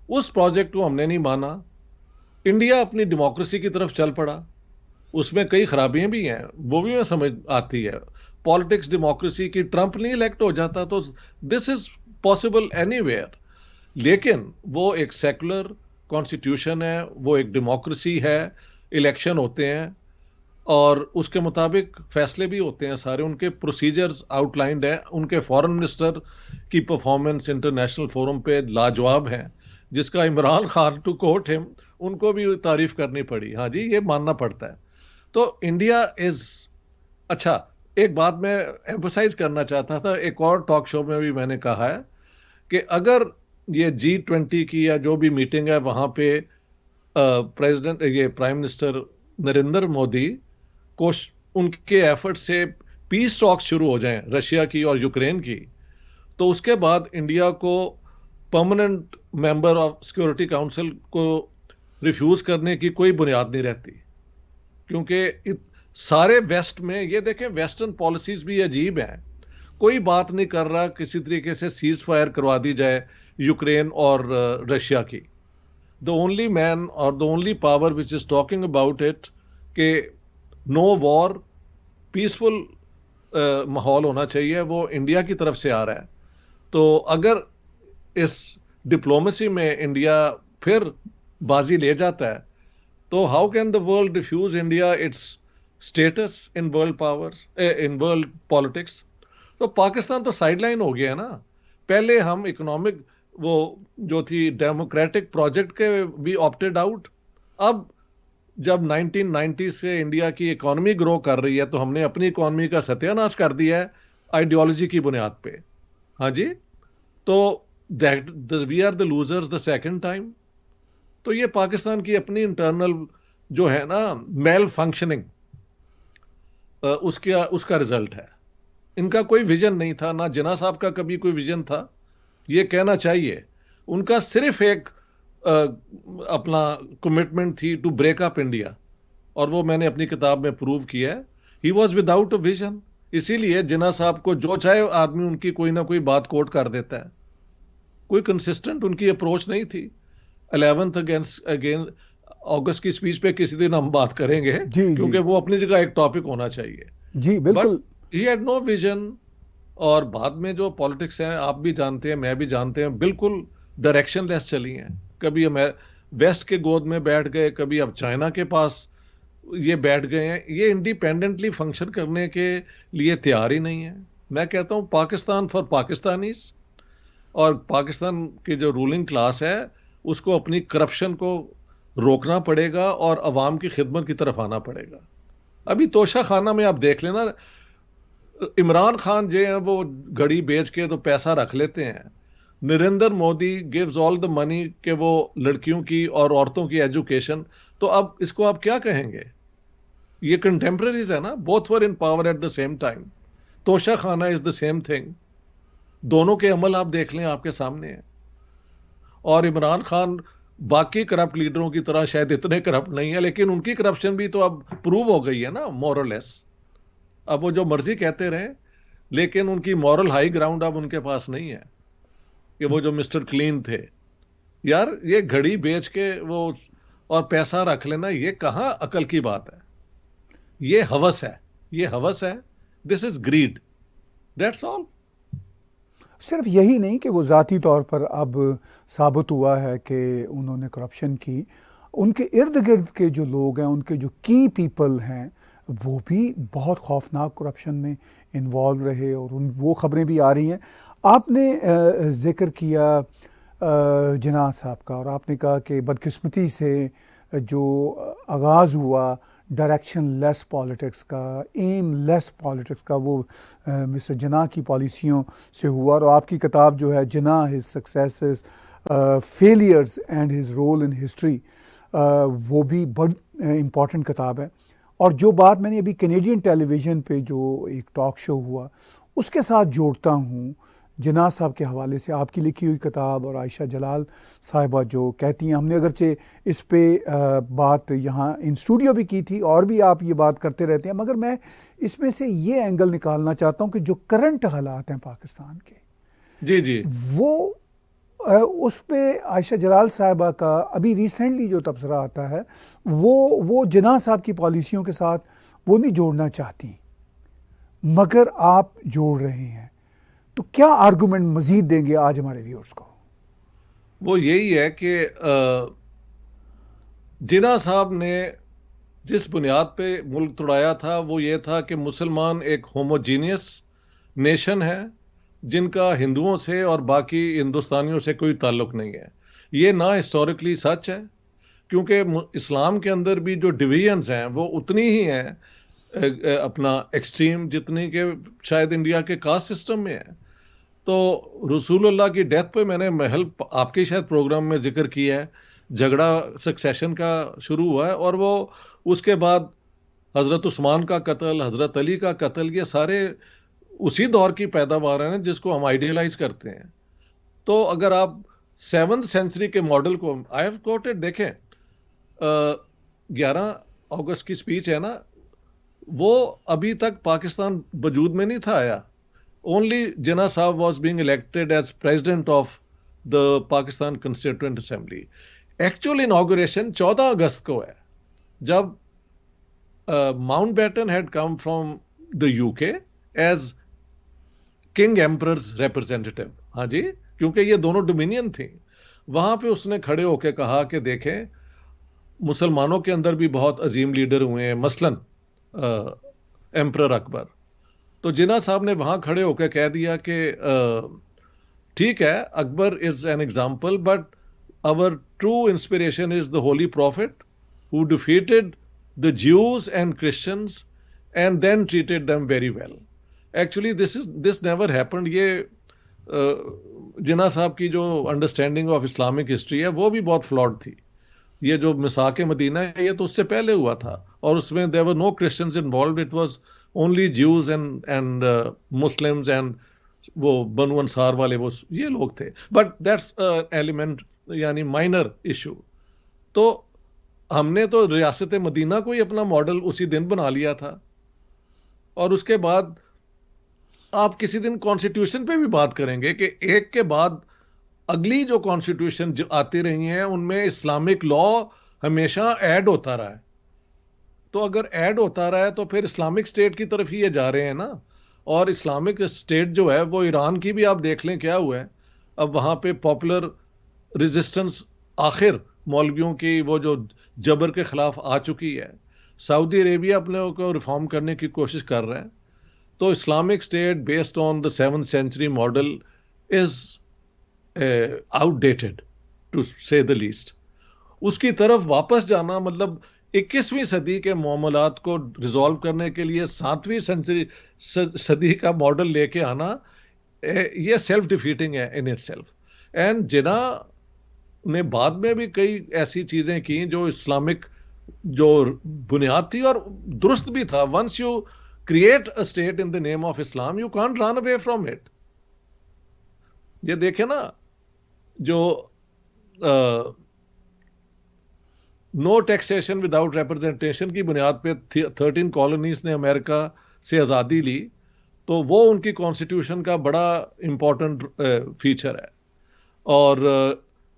اس پروجیکٹ کو ہم نے نہیں مانا. انڈیا اپنی ڈیموکریسی کی طرف چل پڑا. اس میں کئی خرابیاں بھی ہیں، وہ بھی میں سمجھ آتی ہے. پالیٹکس ڈیموکریسی کی، ٹرمپ نہیں الیکٹ ہو جاتا تو دس از پاسبل اینی ویئر. لیکن وہ ایک سیکولر کانسٹیٹیوشن ہے، وہ ایک ڈیموکریسی ہے. الیکشن ہوتے ہیں اور اس کے مطابق فیصلے بھی ہوتے ہیں سارے. ان کے پروسیجرز آؤٹ لائنڈ ہیں. ان کے فارن منسٹر کی پرفارمنس انٹرنیشنل فورم پہ لاجواب ہیں، جس کا عمران خان ٹو کوٹ ہم، ان کو بھی تعریف کرنی پڑی. ہاں جی، یہ ماننا پڑتا ہے. تو انڈیا از اچھا. ایک بات میں ایمفسائز کرنا چاہتا تھا، ایک اور ٹاک شو میں بھی میں نے کہا ہے کہ اگر یہ G20 کی یا جو بھی میٹنگ ہے وہاں پہ پریزیڈنٹ، یہ پرائم منسٹر نریندر مودی کو ان کے ایفرٹ سے پیس ٹاکس شروع ہو جائیں رشیا کی اور یوکرین کی، تو اس کے بعد انڈیا کو permanent member of security council کو ریفیوز کرنے کی کوئی بنیاد نہیں رہتی. کیونکہ سارے ویسٹ میں یہ دیکھیں، ویسٹرن پالیسیز بھی عجیب ہیں. کوئی بات نہیں کر رہا کسی طریقے سے سیز فائر کروا دی جائے یوکرین اور رشیا کی. دا اونلی مین اور the only power which is talking about it کہ نو وار، پیسفل ماحول ہونا چاہیے، وہ انڈیا کی طرف سے آ رہا ہے. تو اگر اس ڈپلومیسی میں انڈیا پھر بازی لے جاتا ہے تو how can the world refuse India its status in world power, in world politics? تو پاکستان تو سائڈ لائن ہو گیا ہے نا. پہلے ہم اکنامک وہ جو تھی ڈیموکریٹک پروجیکٹ کے بھی آپٹیڈ آؤٹ. اب جب 1990 سے انڈیا کی اکانومی گرو کر رہی ہے تو ہم نے اپنی اکانومی کا ستیہ ناش کر دیا ہے آئیڈیالوجی کی بنیاد پہ. ہاں جی، تو we are the losers the second time. تو یہ پاکستان کی اپنی انٹرنل جو ہے نا میل فنکشننگ، اس کا رزلٹ ہے. ان کا کوئی ویژن نہیں تھا، نہ جناح صاحب کا کبھی کوئی ویژن تھا، یہ کہنا چاہیے. ان کا صرف ایک اپنا کمٹمنٹ تھی ٹو بریک اپ انڈیا، اور وہ میں نے اپنی کتاب میں پروو کیا ہے. He was without a vision. اسی لیے جناح صاحب کو جو چاہے آدمی ان کی کوئی نہ کوئی بات کوٹ کر دیتا ہے. کوئی کنسسٹنٹ ان کی اپروچ نہیں تھی. 11th اگین اگست کی سپیچ پہ کسی دن ہم بات کریں گے جی جی کیونکہ وہ اپنی جگہ ایک ٹاپک ہونا چاہیے. جی بٹ بالکل. He had no vision. اور بعد میں جو پالیٹکس ہیں آپ بھی جانتے ہیں میں بھی جانتے ہیں بالکل ڈائریکشن لیس چلی ہیں. کبھی ویسٹ کے گود میں بیٹھ گئے, کبھی اب چائنا کے پاس یہ بیٹھ گئے ہیں. یہ انڈیپینڈنٹلی فنکشن کرنے کے لیے تیار ہی نہیں ہے. میں کہتا ہوں پاکستان فار پاکستانیز, اور پاکستان کی جو رولنگ کلاس ہے اس کو اپنی کرپشن کو روکنا پڑے گا اور عوام کی خدمت کی طرف آنا پڑے گا. ابھی توشہ خانہ میں آپ دیکھ لینا, عمران خان جو ہیں وہ گھڑی بیچ کے تو پیسہ رکھ لیتے ہیں. نریندر مودی گیوز آل دا منی کہ وہ لڑکیوں کی اور عورتوں کی ایجوکیشن. تو اب اس کو آپ کیا کہیں گے؟ یہ کنٹمپرریز ہے نا, both were in power at the same time. Toshakhana is the same thing. دونوں کے عمل آپ دیکھ لیں آپ کے سامنے ہیں. اور عمران خان باقی کرپٹ لیڈروں کی طرح شاید اتنے کرپٹ نہیں ہے, لیکن ان کی کرپشن بھی تو اب پروو ہو گئی ہے نا مور اور لیس. اب وہ جو مرضی کہتے رہیں لیکن ان کی مورل ہائی گراؤنڈ اب ان کے پاس نہیں ہے کہ وہ جو مسٹر کلین تھے. یار یہ گھڑی بیچ کے وہ اور پیسہ رکھ لینا, یہ کہاں عقل کی بات ہے؟ یہ ہوس ہے, یہ ہوس ہے. دس از گریڈ, دیٹس آل. صرف یہی نہیں کہ وہ ذاتی طور پر اب ثابت ہوا ہے کہ انہوں نے کرپشن کی, ان کے ارد گرد کے جو لوگ ہیں, ان کے جو کی پیپل ہیں, وہ بھی بہت خوفناک کرپشن میں انوالو رہے, اور وہ خبریں بھی آ رہی ہیں. آپ نے ذکر کیا جناح صاحب کا, اور آپ نے کہا کہ بدقسمتی سے جو آغاز ہوا ڈائریکشن لیس پالیٹکس کا, ایم لیس پالیٹکس کا, وہ مسٹر جناح کی پالیسیوں سے ہوا. اور آپ کی کتاب جو ہے Jinnah, his successes, failures and his role in history, وہ بھی بڑی امپورٹنٹ کتاب ہے. اور جو بات میں نے ابھی کینیڈین ٹیلی ویژن پہ جو ایک ٹاک شو ہوا اس کے ساتھ جوڑتا ہوں جناح صاحب کے حوالے سے آپ کی لکھی ہوئی کتاب, اور عائشہ جلال صاحبہ جو کہتی ہیں, ہم نے اگرچہ اس پہ بات یہاں ان اسٹوڈیو بھی کی تھی اور بھی آپ یہ بات کرتے رہتے ہیں, مگر میں اس میں سے یہ اینگل نکالنا چاہتا ہوں کہ جو کرنٹ حالات ہیں پاکستان کے, جی جی, وہ اس پہ عائشہ جلال صاحبہ کا ابھی ریسنٹلی جو تبصرہ آتا ہے وہ جناح صاحب کی پالیسیوں کے ساتھ وہ نہیں جوڑنا چاہتی, مگر آپ جوڑ رہے ہیں. تو کیا آرگومنٹ مزید دیں گے آج ہمارے ویورز کو؟ وہ یہی ہے کہ جناح صاحب نے جس بنیاد پہ ملک توڑایا تھا وہ یہ تھا کہ مسلمان ایک ہوموجینیس نیشن ہے جن کا ہندوؤں سے اور باقی ہندوستانیوں سے کوئی تعلق نہیں ہے. یہ نہ ہسٹوریکلی سچ ہے, کیونکہ اسلام کے اندر بھی جو ڈویژنز ہیں وہ اتنی ہی ہیں اپنا ایکسٹریم جتنی کہ شاید انڈیا کے کاسٹ سسٹم میں ہے. تو رسول اللہ کی ڈیتھ پہ میں نے محل آپ کے شاید پروگرام میں ذکر کیا ہے, جھگڑا سکسیشن کا شروع ہوا ہے, اور وہ اس کے بعد حضرت عثمان کا قتل, حضرت علی کا قتل, یہ سارے اسی دور کی پیداوار ہیں جس کو ہم آئیڈیلائز کرتے ہیں. تو اگر آپ 7th سینچری کے ماڈل کو آئی ہیو کوٹڈ دیکھیں, 11 اگست کی سپیچ ہے نا, وہ ابھی تک پاکستان وجود میں نہیں تھا آیا. Only Jinnah Sahab was being elected as president of the Pakistan Constituent Assembly. Actual inauguration 14 اگست کو ہے, جب Mountbatten had come from the UK as King Emperor's representative. ہاں جی, کیونکہ یہ دونوں ڈومینین تھیں. وہاں پہ اس نے کھڑے ہو کے کہا کہ دیکھیں مسلمانوں کے اندر بھی بہت عظیم لیڈر ہوئے ہیں, مثلاً ایمپرر اکبر. تو جناح صاحب نے وہاں کھڑے ہو کے کہہ دیا کہ ٹھیک ہے, Akbar is an example, but our true inspiration is the Holy Prophet who defeated the Jews and Christians and then treated them very well. Actually, this never happened. یہ جناح صاحب کی جو انڈرسٹینڈنگ آف اسلامک ہسٹری ہے وہ بھی بہت flawed تھی. یہ جو میثاق مدینہ ہے یہ تو اس سے پہلے ہوا تھا, اور اس میں there were no Christians involved. It was only Jews and Muslims and وہ بنو انصار والے وہ یہ لوگ تھے. But that's element, یعنی مائنر ایشو. تو ہم نے تو ریاست مدینہ کو ہی اپنا ماڈل اسی دن بنا لیا تھا, اور اس کے بعد آپ کسی دن کانسٹیٹیوشن پہ بھی بات کریں گے کہ ایک کے بعد اگلی جو کانسٹیٹیوشن جو آتی رہی ہیں ان میں اسلامک لا ہمیشہ ایڈ ہوتا رہا ہے. تو اگر ایڈ ہوتا رہا ہے تو پھر اسلامک اسٹیٹ کی طرف ہی یہ جا رہے ہیں نا. اور اسلامک اسٹیٹ جو ہے وہ ایران کی بھی آپ دیکھ لیں کیا ہوا ہے. اب وہاں پہ پاپولر ریزسٹنس آخر مولویوں کی وہ جو جبر کے خلاف آ چکی ہے. سعودی عربیہ اپنے کو ریفارم کرنے کی کوشش کر رہے ہیں. تو Islamic state based on the 7th century model is outdated to say the list. اس کی طرف واپس جانا مطلب 21ویں صدی کے معاملات کو ریزالو کرنے کے لیے 7ویں صدی کا ماڈل لے کے آنا, یہ سیلف ڈیفیٹنگ ہے ان اٹ سیلف. اینڈ جنا نے بعد میں بھی کئی ایسی چیزیں کی جو اسلامک جو بنیاد تھی اور درست بھی تھا. Once you create a state in the name of Islam you can't run away from it. یہ دیکھیں نا جو نو ٹیکسیشن وداؤٹ ریپرزنٹیشن کی بنیاد پہ 13 کالونیز نے امریکہ سے آزادی لی, تو وہ ان کی کانسٹیٹیوشن کا بڑا امپورٹنٹ فیچر ہے. اور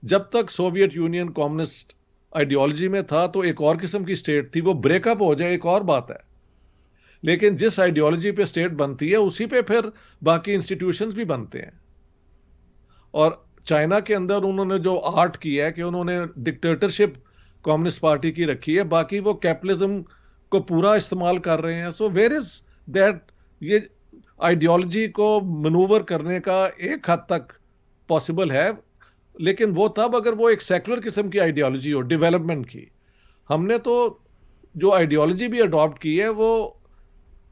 جب تک سوویت یونین کمیونسٹ آئیڈیالوجی میں تھا تو ایک اور قسم کی اسٹیٹ تھی. وہ بریک اپ ہو جائے ایک اور بات ہے, لیکن جس آئیڈیالوجی پہ اسٹیٹ بنتی ہے اسی پہ پھر باقی انسٹیٹیوشنز بھی بنتے ہیں. اور چائنا کے اندر انہوں نے جو آرٹ کیا ہے کہ انہوں نے ڈکٹیٹرشپ کمیونسٹ پارٹی کی رکھی ہے, باقی وہ کیپٹلزم کو پورا استعمال کر رہے ہیں. سو ویئر از دیٹ, یہ آئیڈیالوجی کو منوور کرنے کا ایک حد تک پاسبل ہے, لیکن وہ تب اگر وہ ایک سیکولر قسم کی آئیڈیالوجی ہو ڈیولپمنٹ کی. ہم نے تو جو آئیڈیالوجی بھی اڈاپٹ کی ہے وہ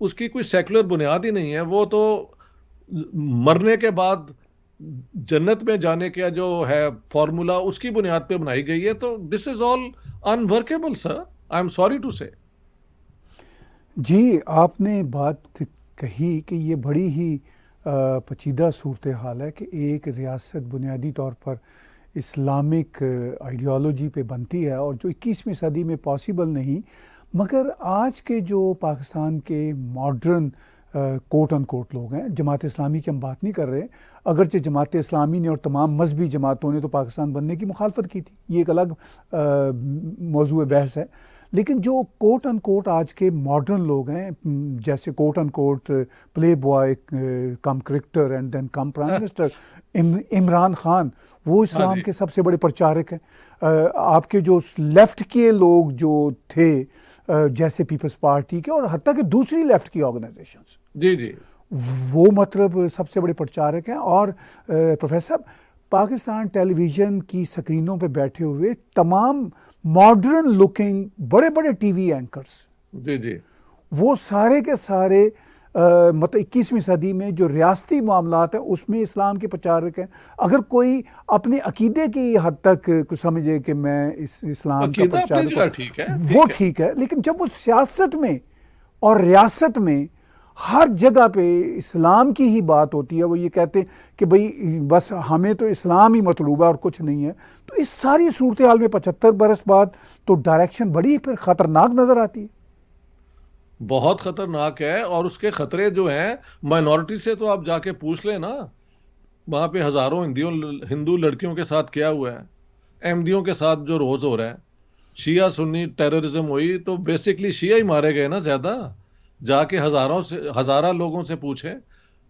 اس کی کوئی سیکولر بنیاد ہی نہیں ہے. وہ تو مرنے کے بعد جنت میں جانے کا جو ہے فارمولا اس کی بنیاد پہ بنائی گئی ہے. تو دس از آل انورکیبل سر, آئی ایم سوری ٹو سے. جی آپ نے بات کہی کہ یہ بڑی ہی پیچیدہ صورتحال ہے کہ ایک ریاست بنیادی طور پر اسلامک آئیڈیالوجی پہ بنتی ہے اور جو 21ویں صدی میں پاسبل نہیں. مگر آج کے جو پاکستان کے ماڈرن کوٹ ان کوٹ لوگ ہیں, جماعت اسلامی کی ہم بات نہیں کر رہے, اگرچہ جماعت اسلامی نے اور تمام مذہبی جماعتوں نے تو پاکستان بننے کی مخالفت کی تھی, یہ ایک الگ موضوع بحث ہے. لیکن جو کوٹ ان کوٹ آج کے ماڈرن لوگ ہیں, جیسے quote unquote playboy cum cricketer and then cum prime minister Imran Khan, وہ اسلام کے سب سے بڑے پرچارک ہیں. آپ کے جو لیفٹ کے لوگ جو تھے جیسے پیپلز پارٹی کے اور حتیٰ کہ دوسری لیفٹ کی آرگنائزیشنز, جی جی, وہ مطلب سب سے بڑے پرچارک ہیں. اور پروفیسر پاکستان ٹیلی ویژن کی سکرینوں پہ بیٹھے ہوئے تمام ماڈرن لکنگ بڑے بڑے ٹی وی اینکرز, جی جی, وہ سارے کے سارے مطلب 21ویں صدی میں جو ریاستی معاملات ہیں اس میں اسلام کے پرچارک ہیں. اگر کوئی اپنے عقیدے کی حد تک کچھ سمجھے کہ میں اسلام کا پرچارک ہوں, وہ ٹھیک ہے, لیکن جب وہ سیاست میں اور ریاست میں ہر جگہ پہ اسلام کی ہی بات ہوتی ہے, وہ یہ کہتے ہیں کہ بھئی بس ہمیں تو اسلام ہی مطلوب ہے اور کچھ نہیں ہے, تو اس ساری صورتحال میں 75 برس بعد تو ڈائریکشن بڑی پھر خطرناک نظر آتی ہے. بہت خطرناک ہے. اور اس کے خطرے جو ہیں مائنورٹی سے تو آپ جا کے پوچھ لیں نا, وہاں پہ ہزاروں ہندو لڑکیوں کے ساتھ کیا ہوا ہے, احمدیوں کے ساتھ جو روز ہو رہا ہے. شیعہ سنی ٹیررزم ہوئی تو بیسکلی شیعہ ہی مارے گئے نا زیادہ. جا کے ہزارہ لوگوں سے پوچھیں.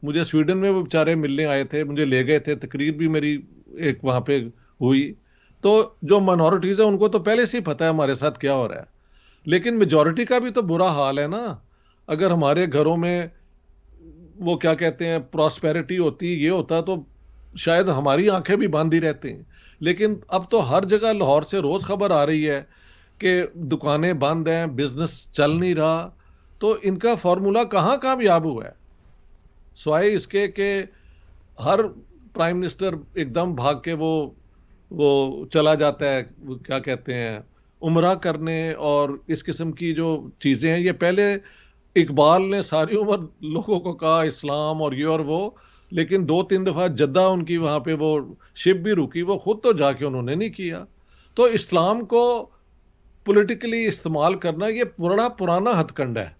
مجھے سویڈن میں وہ بیچارے ملنے آئے تھے, مجھے لے گئے تھے, تقریر بھی میری ایک وہاں پہ ہوئی. تو جو مائنورٹیز ہیں ان کو تو پہلے سے ہی پتہ ہے ہمارے ساتھ کیا ہو رہا ہے, لیکن میجورٹی کا بھی تو برا حال ہے نا. اگر ہمارے گھروں میں وہ کیا کہتے ہیں پراسپیرٹی ہوتی, یہ ہوتا تو شاید ہماری آنکھیں بھی بند ہی رہتی ہیں. لیکن اب تو ہر جگہ لاہور سے روز خبر آ رہی ہے کہ دکانیں بند ہیں, بزنس چل نہیں رہا. تو ان کا فارمولا کہاں کامیاب ہوا ہے, سوائے اس کے کہ ہر پرائم منسٹر ایک دم بھاگ کے وہ چلا جاتا ہے, وہ کیا کہتے ہیں عمرہ کرنے اور اس قسم کی جو چیزیں ہیں. یہ پہلے اقبال نے ساری عمر لوگوں کو کہا اسلام اور یہ اور وہ, لیکن 2-3 دفعہ جدہ ان کی وہاں پہ وہ شپ بھی رکی, وہ خود تو جا کے انہوں نے نہیں کیا. تو اسلام کو پولیٹیکلی استعمال کرنا یہ بڑا پرانا ہتھ کنڈا ہے.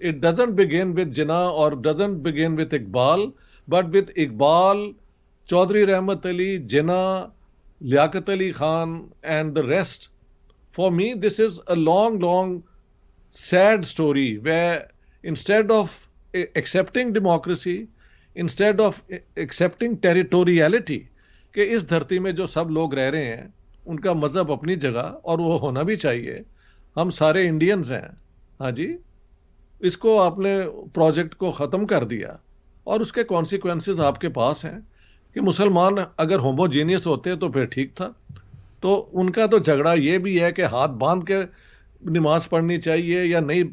It doesn't begin with Jinnah or doesn't begin with Iqbal, but with Iqbal, Chaudhry Rahmat Ali, Jinnah, Liaquat Ali Khan, and the rest. For me, this is a long, long, sad story where instead of accepting democracy, instead of accepting territoriality, کہ اس دھرتی میں جو سب لوگ رہ رہے ہیں ان کا مذہب اپنی جگہ اور وہ ہونا بھی چاہیے، ہم سارے انڈینز ہیں، ہاں جی، اس کو آپ نے پروجیکٹ کو ختم کر دیا اور اس کے کانسیکوینسز آپ کے پاس ہیں کہ مسلمان اگر ہوموجینیس ہوتے تو پھر ٹھیک تھا. تو ان کا تو جھگڑا یہ بھی ہے کہ ہاتھ باندھ کے نماز پڑھنی چاہیے یا نہیں،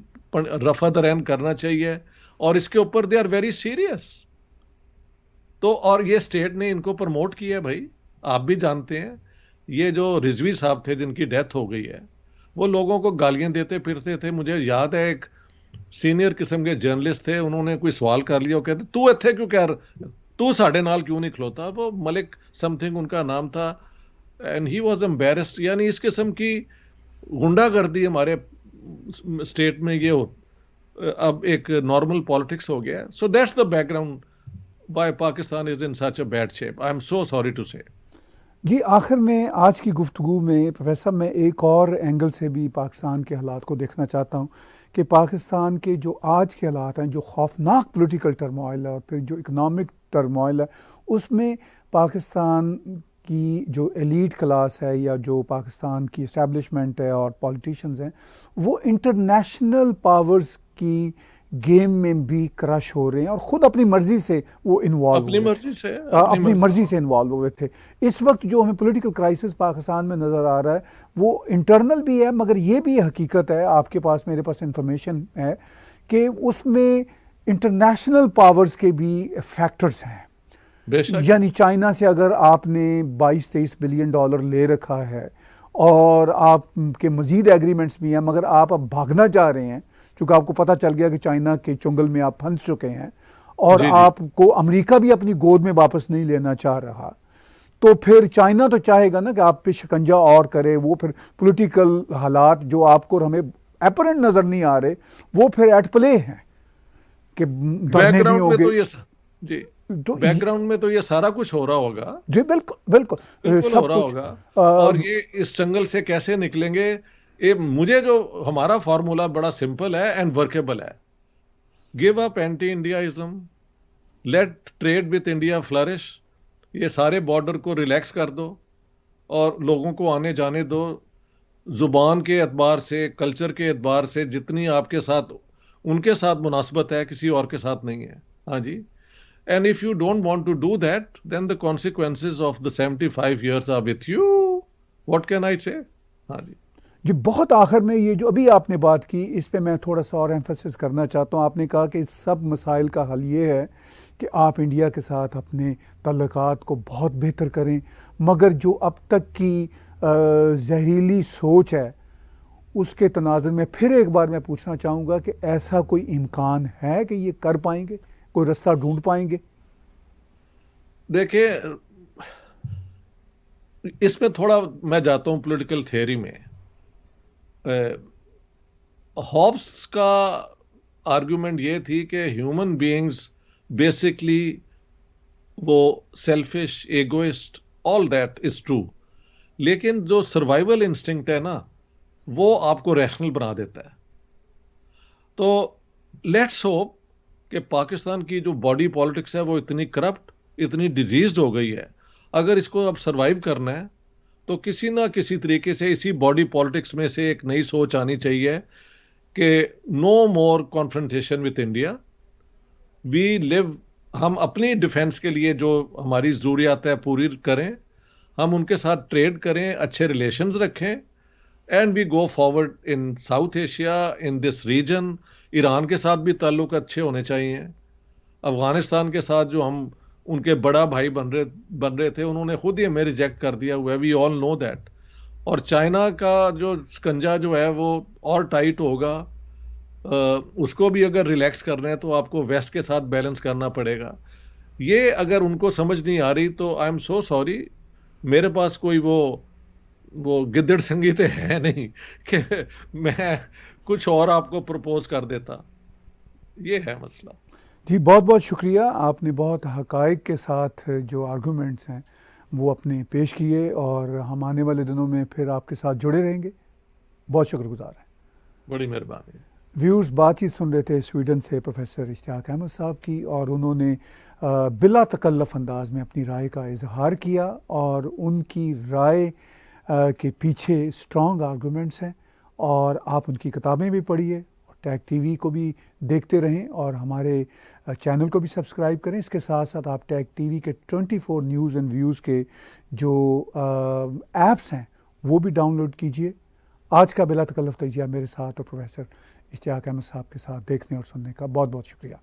رفع درین کرنا چاہیے، اور اس کے اوپر دے آر ویری سیریس. تو اور یہ اسٹیٹ نے ان کو پروموٹ کیا ہے بھائی. آپ بھی جانتے ہیں یہ جو رضوی صاحب تھے جن کی ڈیتھ ہو گئی ہے، وہ لوگوں کو گالیاں دیتے پھرتے تھے. مجھے یاد ہے ایک سینئر قسم کے جرنلسٹ تھے، انہوں نے کوئی سوال کر لیا، وہ کہتے تو اتھے کیوں کہہ رہا، تو ساڑھے نال کیوں نہیں کھلوتا. وہ ملک سم تھنگ ان کا نام تھا، اینڈ ہی واز امبیرسڈ. یعنی اس قسم کی غنڈہ گردی ہمارے اسٹیٹ میں یہ اب ایک نارمل پالیٹکس ہو گیا ہے. So that's the back ground why Pakistan is in such a bad shape. I am so sorry to say. جی آخر میں آج کی گفتگو میں پروفیسر میں ایک اور اینگل سے بھی پاکستان کے حالات کو دیکھنا چاہتا ہوں کہ پاکستان کے جو آج کے حالات ہیں، جو خوفناک پولیٹیکل ٹرموائل ہے اور پھر جو اکنامک ٹرموائل ہے، اس میں پاکستان کی جو ایلیٹ کلاس ہے یا جو پاکستان کی اسٹیبلشمنٹ ہے اور پولیٹیشنز ہیں، وہ انٹرنیشنل پاورز کی گیم میں بھی کرش ہو رہے ہیں اور خود اپنی مرضی سے وہ انوالو اپنی مرضی سے انوالو ہوئے تھے. اس وقت جو ہمیں پولیٹیکل کرائسس پاکستان میں نظر آ رہا ہے وہ انٹرنل بھی ہے، مگر یہ بھی حقیقت ہے، آپ کے پاس میرے پاس انفارمیشن ہے کہ اس میں انٹرنیشنل پاورز کے بھی فیکٹرز ہیں. یعنی چائنا سے اگر آپ نے 22-23 بلین ڈالر لے رکھا ہے اور آپ کے مزید ایگریمنٹس بھی ہیں، مگر آپ اب بھاگنا چاہ رہے ہیں چونکہ آپ کو پتہ چل گیا کہ چائنا کے چنگل میں آپ پھنس چکے ہیں، اور آپ کو امریکہ بھی اپنی گود میں واپس نہیں لینا چاہ رہا، تو پھر چائنا تو چاہے گا نا کہ آپ پہ شکنجہ اور کرے. وہ پھر پولیٹیکل حالات جو آپ کو ہمیں اپرنٹ نظر نہیں آ رہے وہ پھر ایٹ پلے ہیں کہ بیک گراؤنڈ میں تو یہ سارا کچھ ہو رہا ہوگا. جی بالکل ہو رہا ہوگا. اور یہ اس جنگل سے کیسے نکلیں گے؟ مجھے جو ہمارا فارمولا بڑا سمپل ہے اینڈ ورکیبل ہے. Give up anti Indiaism, let trade with India flourish. یہ سارے بارڈر کو ریلیکس کر دو اور لوگوں کو آنے جانے دو. زبان کے اعتبار سے، کلچر کے اعتبار سے جتنی آپ کے ساتھ ان کے ساتھ مناسبت ہے کسی اور کے ساتھ نہیں ہے. ہاں جی. And if you don't want to do that then the consequences of the 75 years are with you. What can I say? ہاں جی. جی بہت آخر میں یہ جو ابھی آپ نے بات کی اس پہ میں تھوڑا سا اور ایمفسس کرنا چاہتا ہوں. آپ نے کہا کہ اس سب مسائل کا حل یہ ہے کہ آپ انڈیا کے ساتھ اپنے تعلقات کو بہت بہتر کریں، مگر جو اب تک کی زہریلی سوچ ہے اس کے تناظر میں پھر ایک بار میں پوچھنا چاہوں گا کہ ایسا کوئی امکان ہے کہ یہ کر پائیں گے، کوئی رستہ ڈھونڈ پائیں گے؟ دیکھیں اس میں تھوڑا میں جاتا ہوں پولیٹیکل تھیوری میں. ہابس کا آرگومنٹ یہ تھی کہ ہیومن بینگز بیسکلی وہ selfish, egoist, all that is true, لیکن جو سروائیول انسٹنکٹ ہے نا وہ آپ کو ریشنل بنا دیتا ہے. تو لیٹس ہوپ کہ پاکستان کی جو باڈی پالیٹکس ہے وہ اتنی کرپٹ، اتنی ڈیزیزڈ ہو گئی ہے، اگر اس کو اب سروائیو کرنا ہے تو کسی نہ کسی طریقے سے اسی باڈی پالیٹکس میں سے ایک نئی سوچ آنی چاہیے کہ نو مور کانفرنٹیشن وتھ انڈیا. وی لیو، ہم اپنی ڈیفینس کے لیے جو ہماری ضروریات ہے پوری کریں، ہم ان کے ساتھ ٹریڈ کریں، اچھے ریلیشنز رکھیں، and we go forward in South Asia, in this region. Iran کے ساتھ بھی تعلق اچھے ہونے چاہیے. افغانستان کے ساتھ جو ہم ان کے بڑا بھائی بن رہے تھے انہوں نے خود ہی ہمیں ریجیکٹ کر دیا ہوا ہے، وی آل نو دیٹ. اور چائنا کا جو سکنجا جو ہے وہ اور ٹائٹ ہوگا، اس کو بھی اگر ریلیکس کرنا ہے تو آپ کو ویسٹ کے ساتھ بیلنس کرنا پڑے گا. یہ اگر ان کو سمجھ نہیں آ رہی تو آئی ایم سو سوری. میرے پاس کوئی وہ گدڑ سنگیت ہے نہیں کہ میں کچھ اور آپ کو پرپوز کر دیتا. یہ ہے مسئلہ. جی بہت بہت شکریہ. آپ نے بہت حقائق کے ساتھ جو آرگومنٹس ہیں وہ اپنے پیش کیے، اور ہم آنے والے دنوں میں پھر آپ کے ساتھ جڑے رہیں گے. بہت شکر گزار ہیں. بڑی مہربانی. ویورز بات چیت سن رہے تھے سویڈن سے پروفیسر اشتیاق احمد صاحب کی، اور انہوں نے بلا تکلف انداز میں اپنی رائے کا اظہار کیا، اور ان کی رائے کے پیچھے اسٹرانگ آرگومنٹس ہیں، اور آپ ان کی کتابیں بھی پڑھیے، اور ٹیگ ٹی وی کو بھی دیکھتے رہیں، اور ہمارے چینل کو بھی سبسکرائب کریں. اس کے ساتھ ساتھ آپ ٹیگ ٹی وی کے 24 نیوز اینڈ ویوز کے جو ایپس ہیں وہ بھی ڈاؤن لوڈ کیجیے. آج کا بلا تکلف تجزیہ میرے ساتھ اور پروفیسر اشتیاق احمد صاحب کے ساتھ دیکھنے اور سننے کا بہت بہت شکریہ.